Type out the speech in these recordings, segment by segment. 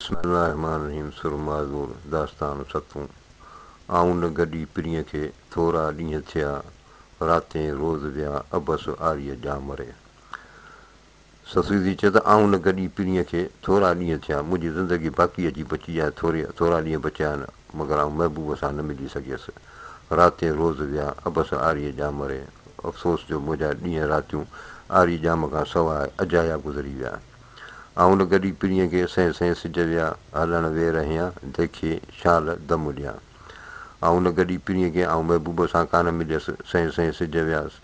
बिस्मिल्लाहिर्रहमानिर्रहीम सुरमाज़ूर दास्तान सतूं आऊं न गॾी पिरीअ खे थोरा ॾींहं थिया रातें रोज़ विया अबस आरीअ जा मरे ससुदी चए त आऊं न गॾी पिरीअ खे थोरा ॾींहं थिया मुंहिंजी ज़िंदगी बाक़ी अची बची आहे थोरा ॾींहं बचिया आहिनि मगर आऊं महबूब सां न मिली सघियसि रातें रोज़ विया अबस आरीअ जा मरे अफ़सोस जो मुंहिंजा ॾींहं रातियूं आरी जाम खां सवाइ अजाया गुज़री विया आऊं न गॾी पिरीअ खे सहें सहें सिज विया हलण वे रहिया देखे शाल दम ॾियां आऊं न गॾी पिरीअ खे आऊं महबूब सां कान मिलियसि सहें सहें सिज वियासि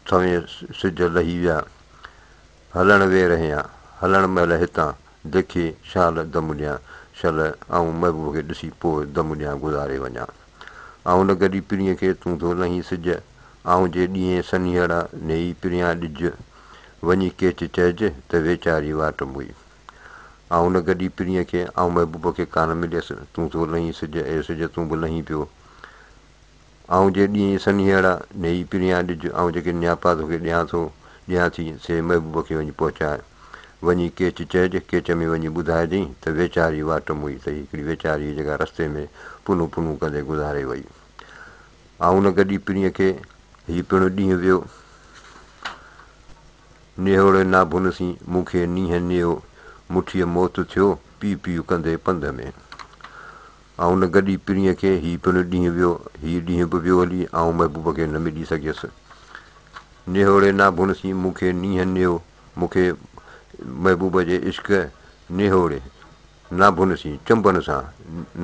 सवें सिज लही विया हलण वे रहिया हलण महिल हितां देखे शाल दम ॾियां शल आऊं महबूब खे ॾिसी पोइ दम ॾियां गुज़ारे वञा आऊं न गॾी पिरीअ खे तूं थो लहीं सिज आऊं जे ॾींहं सनीहड़ा नेई पिरियां ॾिज वञी केच चइजे त वेचारी वाट मुई आऊं न गॾी पिरीअ खे आऊं महबूब खे कान मिलियसि तूं थो लहीं सिज ऐं सिज तूं बि लहीं पियो आऊं जे ॾींहं सनीहड़ा नेई पिरियां ॾिज ऐं जेके नियापा तोखे ॾियां थी से महबूब खे वञी पहुचाए वञी केच चइजे केच में वञी ॿुधाइजांइ त वेचारी वाट मुई त हिकिड़ी वेचारी जेका रस्ते में पुनूं पुनूं कंदे गुज़ारे वई आऊं न गॾी पिरीअ खे हीउ पिणु ॾींहुं वियो नेहोड़े नाभुनसी मूंखे नींहं नेओ मुठीअ मौत थियो पीउ पीउ कंदे पंध में आऊं न गॾी पिरीअ खे हीउ पिणु ॾींहुं वियो हीउ ॾींहुं बि वियो हली आऊं महबूब खे न मिली सघियसि नेहोड़े नाभुनसी मूंखे नींहं नेओ मूंखे महबूब जे इश्क नेहोड़े नाभुनसी चंबनि सां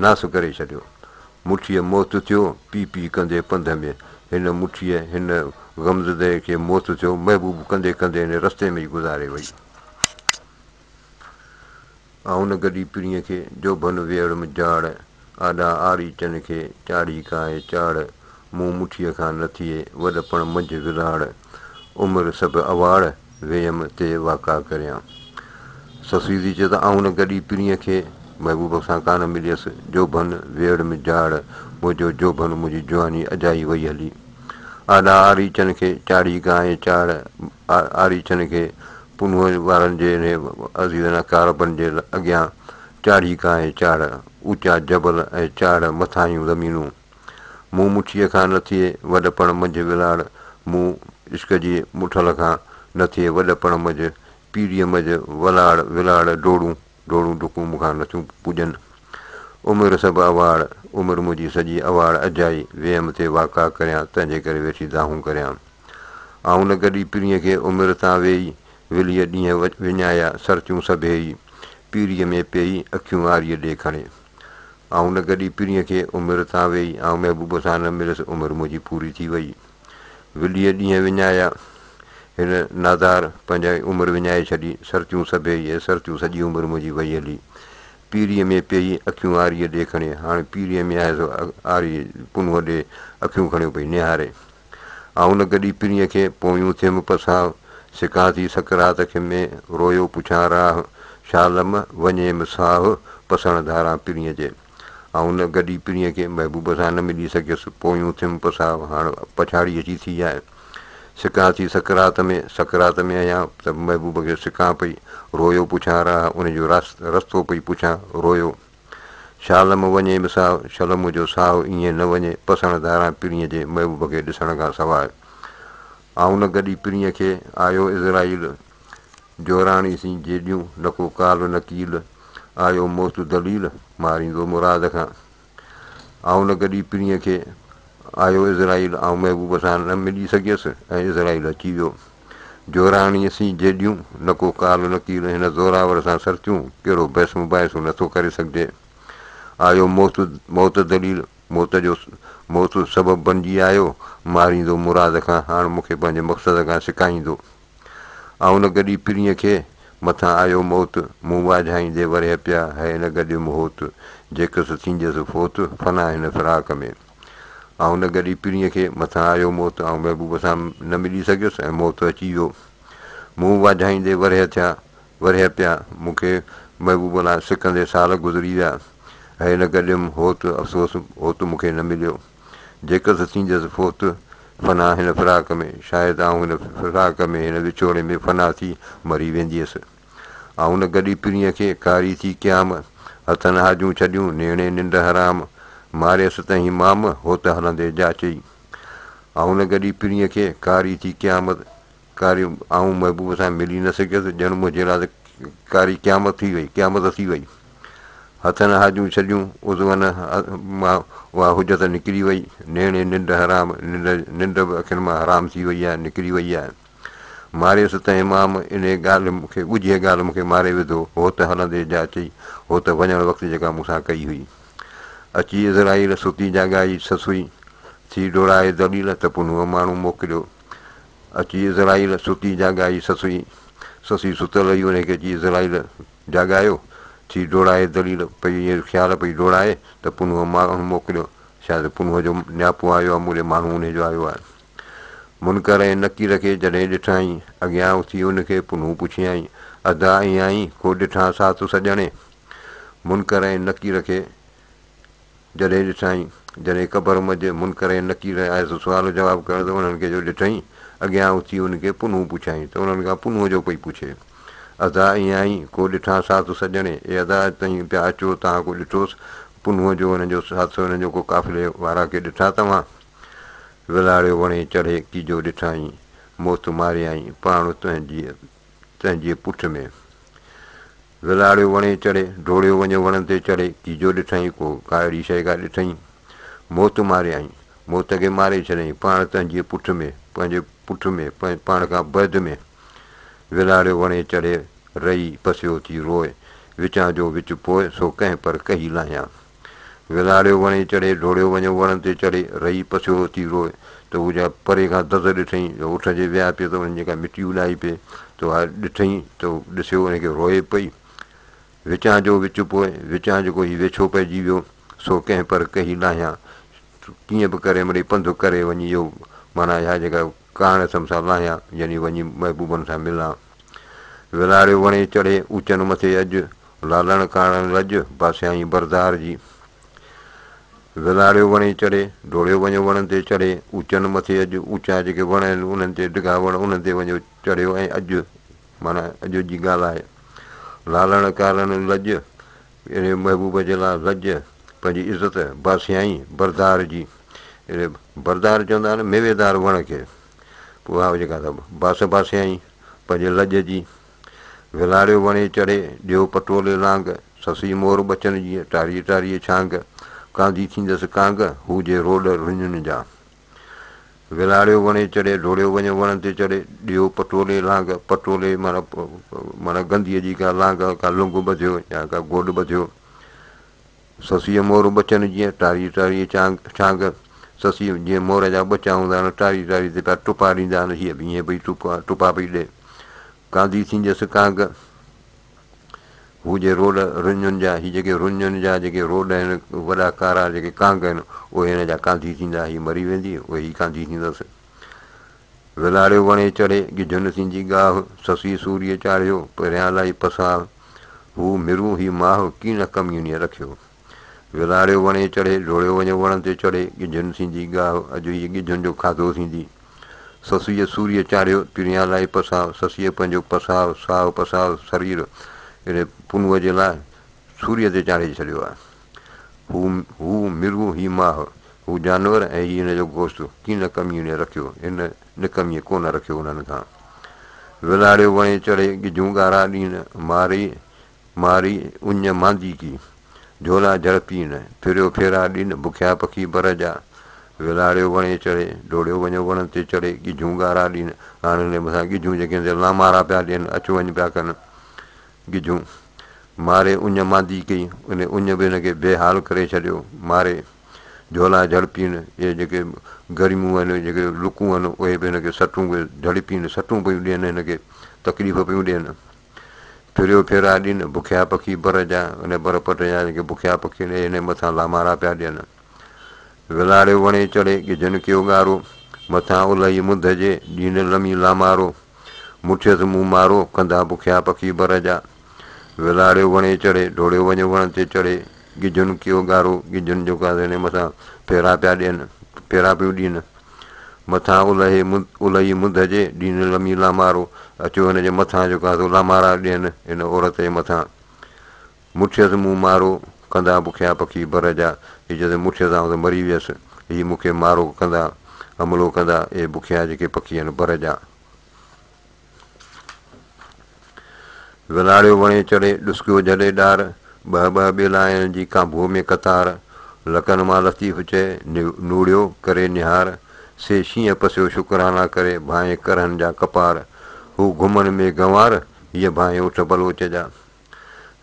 नास करे छॾियो मुठीअ मौत थियो पीउ पीउ कंदे पंध में हिन मुठीअ हिन ग़मज़दे खे मौत थियो महबूब कंदे कंदे हिन रस्ते में ई गुज़ारे वई आऊं न गॾी पिरीअ खे जोभन वेहड़ में जाड़ आॾा आरी चन खे चाढ़ी काए चाड़ मूं मुठीअ खां न थिए वॾपण मंझि विलाड़ उमिरि सभु अवाड़ वेयम ते वाका करियां ससुदी चए त आऊं न गॾी पिरीअ खे महबूब सां कान मिलियसि जोभन वेहड़ में जाड़ मुंहिंजो जोभन मुंहिंजी जवानी अजाई वई हली आॾा आरी चन खे चाढ़ी गांइ चाड़ आरी चन खे पुनूअ वारनि जे अज़ीज़न कारबनि जे अॻियां चाढ़ी गांइ चाड़ ऊचा जबल ऐं चाड़ मथायूं ज़मीनूं मूं मुठीअ खां न थिए वॾपण मंझि विलाड़ मूं इश्क जी मुठल खां न थिए वॾपण मंझि पीढ़ीअ मंझि वलाड़ विलाड़ डोड़ूं डुकूं मूंखां नथियूं पुॼनि उमिरि सभु अवाड़ उमिरि मुंहिंजी सॼी अवाड़ अजाई वेहम ते वाका करियां तंहिंजे करे वेठी दाहूं करियां आऊं न गॾी पिरीअ खे उमिरि तां वेही विलीअ ॾींहं विञाया सरतियूं सभेई पीढ़ीअ में पेई अखियूं आरीअ ॾे खणे आऊं न गॾी पिरीअ खे उमिरि तां वेही ऐं महबूब सां न मिलियसि उमिरि मुंहिंजी पूरी थी वई विलीअ ॾींहं विञाया हिन नादार पंहिंजा उमिरि विञाए छॾी सरतियूं सभेई ऐं सरतियूं सॼी उमिरि मुंहिंजी वई हली पीढ़ीअ में पेई अखियूं आरीअ ॾे खणे हाणे पीढ़ीअ में आहे सो आरी पुनूअ ॾे अखियूं खणी पई निहारे आऊं न गॾी पिरीअ खे पोयूं थियमि पसाव सिकां थी सकरात खे में रोयो पुछां राह शालम वञेमि साहु पसण धारां पिरीअ जे आऊं न गॾी पिरीअ खे महबूब सां न मिली सघियसि पोयूं थियमि पसाव हाणे पछाड़ी अची थी आहे सिकां थी सकरात में आहियां त महबूब खे सिकां पई रोयो पुछां राह उनजो रस्तो पई पुछां रोयो शालम वञेमि साहु शल मुंहिंजो साहु ईअं न वञे पसण धारां पिरीअ जे महबूब खे ॾिसण खां सवाइ आऊं न गॾी पिरीअ खे आयो इज़राइल जोराणी सी जेॾियूं न को काल न कील आयो मौत दलील मारींदो मुराद खां आऊं न गॾी पिरीअ खे आयो इज़राइल ऐं महबूब सां न मिली सघियसि ऐं इज़राइल अची वियो जोराणीअ सी जेॾियूं न को काल न कील हिन ज़ोरावर सां सरतियूं कहिड़ो बहसूं बाहिसूं नथो करे सघिजे आयो मौत दलील मौत सबबु बणिजी आयो मारींदो मुराद खां हाणे मूंखे पंहिंजे मक़सद खां सिकाईंदो आऊं न गॾी पिरीअ खे मथां आयो मौत मूं वाझाईंदे वरिया पिया है न गॾु मोहत जेकसि थींदसि फोत फना हिन फिराक में आऊं न गॾी पिरीअ खे मथां आयो मौत ऐं महबूब सां न मिली सघियुसि ऐं मौत अची वियो मूं वाझाईंदे वरिया पिया मूंखे महबूब लाइ सिकंदे साल गुज़री विया है न गॾियुमि होत अफ़सोस होत मूंखे न मिलियो जेकसि थींदसि फोत फना हिन फिराक में शायदि आऊं हिन फिराक में हिन विछोड़े में फना थी मरी वेंदी हुअसि आऊं न गॾी पिरीअ खे कारी थी क़याम हथनि हाजूं छॾियूं नेणे निंड हराम मारियसि तहीं माम हो त हलंदे जाचई ऐं न गॾी पिणीअ खे कारी थी क़यामत कारी ऐं महबूब सां मिली न सघियसि ॼण मुंहिंजे लाइ त कारी क़यामत थी वई हथनि हाजूं छॾियूं उज़वनि मां उहा हुजत निकिरी वई नेणे निंड हराम निंड बि अखियुनि मां हराम थी वई आहे निकिरी वई आहे मारियसि तंहिं माम इन ॻाल्हि मूंखे ॻुझे ॻाल्हि मूंखे मारे विधो हो त हलंदे जाचई हो त वञणु वक़्तु जेका मूंसां कई हुई अची इज़राइल सुती जाॻाई ससुई थी डोड़ाए दलील त पुनूअ माण्हू मोकिलियो अची इज़राइल सुती जाॻाई ससी सुतल हुई उनखे अची इज़राइल जाॻायो थी डोड़ाए दलील पई ईअं ख़्यालु पई डोड़ाए त पुनूअ माण्हू मोकिलियो शायदि पुनूअ जो नियापो आयो आहे मूले माण्हू उनजो आयो आहे मुनकर ऐं नकीर खे जॾहिं ॾिठाई अॻियां उथी उनखे पुनूं पुछियईं अदा ईअं आई को ॾिठां साथ सॼणे मुनकर ऐं नकीर खे जॾहिं ॾिठाई जॾहिं क़बर मंझि मुनकर ऐं नकीर आयसि सुवाल जवाबु करण त उन्हनि खे जो ॾिठईं अॻियां उथी उनखे पुनूं पुछाईं त उन्हनि खां पुनूअ जो पई पुछे अदा ईअं आई को ॾिठां साथ सॼणे ए अदा तई पिया अचो तव्हां को ॾिठोसि पुनूअ जो हुनजो साथ हुनजो को काफ़िले वारा खे ॾिठा तव्हां विलाड़ियो वणे चढ़े कीजो ॾिठाई मौत मारियईं पाण तुंहिंजी पुठ में विलाड़ियो वणे चढ़े डोड़ियो वञे वण ते चढ़े कीजो ॾिठईं को का अहिड़ी शइ का ॾिठईं मौत मारियईं मौत खे मारे छॾियईं पाण तुंहिंजी पुठ में पंहिंजे पुठ में पाण खां बैद में विलाड़ियो वणे चढ़े रही पसियो थी रोए विचां जो विच पोइ सो कंहिं पर कही लाहियां विलाड़ियो वणे चढ़े डोड़ियो वञो वण ते चढ़े रही पसियो थी रोए त हू जा परे खां दज़ ॾिठईं उठ जे विया पियो त हुननि जेका मिटी उॾाई पई त उहा ॾिठईं त ॾिसियो हुनखे रोए पई विचां जो विच पोइ विचां जेको हीउ वेछो पइजी वियो सो कंहिं पर कही लाहियां कीअं बि करे मिड़ई पंधु करे वञी इहो माना इहा जेका काण सां लाहियां यानी वञी महबूबनि सां मिलां विलाड़ियो वणे चढ़े ऊचनि मथे अॼु लालण काण लॼ बासियाई बरदार जी विलाड़ियो वणे चढ़े डोड़ियो वञो वण ते चढ़े ऊचनि मथे अॼु ऊचा जेके वण आहिनि उन्हनि ते डिघा वण उन्हनि ते वञो चढ़ियो ऐं अॼु माना अॼु जी ॻाल्हि आहे लालण कारण लॼ इन महबूब जे लाइ लॼ पंहिंजी इज़त बासियाई बरदार जी बरदार चवंदा आहिनि मेवेदार वण खे पोइ उहा जेका अथव बासियाई पंहिंजे लॼ जी विलाड़ियो वणे चढ़े ॾियो पटोले लांग ससी मोर बचन जी टारीअ टारीअ छांग कांधी थींदसि कांग हू जे रोड रुञनि जा विलाड़ियो वणे चढ़े डोड़ियो वञो वण ते चढ़े ॾियो पटोले लांग पटोले माना गंदीअ जी का लांग का लुंग ॿधियो या का गोॾ ॿधियो ससीअ मोर बचन जीअं टारी टारीअ छांग ससी जीअं मोर जा ॿचा हूंदा आहिनि टारी टारी ते पिया टुपा ॾींदा आहिनि हीअ बि ईअं पई टुपा पई ॾे कांधी थींदसि कांग हू जे रोड रुञनि जा हीअ जेके रुञनि जा जेके रोड आहिनि वॾा कारा जेके कांग आहिनि उहे हिन जा कांधी थींदा हीअ मरी वेंदी उहे ई कांधी थींदसि विलाड़ियो वणे चढ़े गिझुनि थींदी गाह ससी सूरीअ चाढ़ियो परियां लाई पसाह हू मिरू ही माह कीन कमीणीअ रखियो विलाड़ियो वणे चढ़े डोड़ियो वञो वण ते चढ़े गिझुनि थींदी गाह अॼु हीअ गिझुनि जो खाधो थींदी ससीअ सूरीअ चाढ़ियो पिरियां लाई पसाह ससीअ पंहिंजो पसाह साहु पसाह शरीर इन पुनूअ जे लाइ सूरीअ ते चाढ़े छॾियो आहे हू मिरू ही माह हू जानवर ऐं हीअ हिन जो गोश्त कीन कमीणीअ रखियो इन निकमीअ कोन रखियो उन्हनि खां विलाड़ियो वणे चढ़े गिझूं ॻारा ॾींहं मारी उञ मांदी की झोला झड़पीन फिरियो फेरा ॾिन बुखिया पखी बर जा विलाड़ियो वणे चढ़े डोड़ियो वञो वण ते चढ़े गिझूं ॻारा ॾींहं हाणे हुन मथां गिझूं जेके लामारा पिया ॾियनि अचु वञु पिया कनि गिझूं मारे उञ मांदी कई उन उञ बि हिनखे बेहाल करे छॾियो मारे झोला झड़पीन इहे जेके गर्मियूं आहिनि जेके लुकूं आहिनि उहे बि हिनखे सटूं बि झड़पीन सटूं पियूं ॾियनि हिनखे तकलीफ़ पियूं ॾियनि फिरियो फेरा ॾिन बुखिया पखी बर जा उन बरपट जा जेके बुखिया पखी आहिनि हिन मथां लामारा पिया ॾियनि विलाड़ियो वणे चढ़े गिझनि कयो ॻारो मथां उलही मुंद जे ॾीन लमी लामारो मुठियसि मूं मारो कंदा बुखिया पखी बर जा विलाड़ियो वणे चढ़े डोड़ियो वञो वण ते चढ़े गिझुनि कयो ॻारो गिझुनि जो का हिन मथां फेरा पिया ॾियनि फेरा पियूं ॾियनि मथां उलही मुंद जे ॾीन लमी लामारो अचो हिन जे मथां जेको आहे लामारा ॾियनि हिन औरत जे मथां मुठियसि मूं मारो कंदा बुखिया पखी बर जा। हीअ चए मुठिय सां त मरी वियसि, हीअ मूंखे मारो कंदा, हमिलो कंदा इहे बुखिया जेके पखी आहिनि बर जा। विलाड़ियो वणे चढ़े ॾुसकियो जॾे ॾार, ॿ ॿ ॿेला आहिनि जी कांभूअ में कतार। लकनि मां लतीफ़ चए नूड़ियो करे निहार, से शींहं पसियो शुकराना करे भाए करनि जा कपार। हू घुमण में गंवार, हीअ भाए उठ बलोच जा।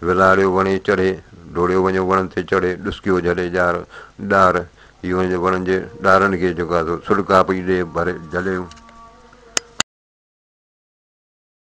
विलाड़ियो वणे चढ़े डोड़ियो वञो वणनि ते चढ़े ॾुसकियो जॾे ॾार, इहो वणनि जे ॾारनि खे जेको आहे सुॾका पई ॾे भरे जलियो।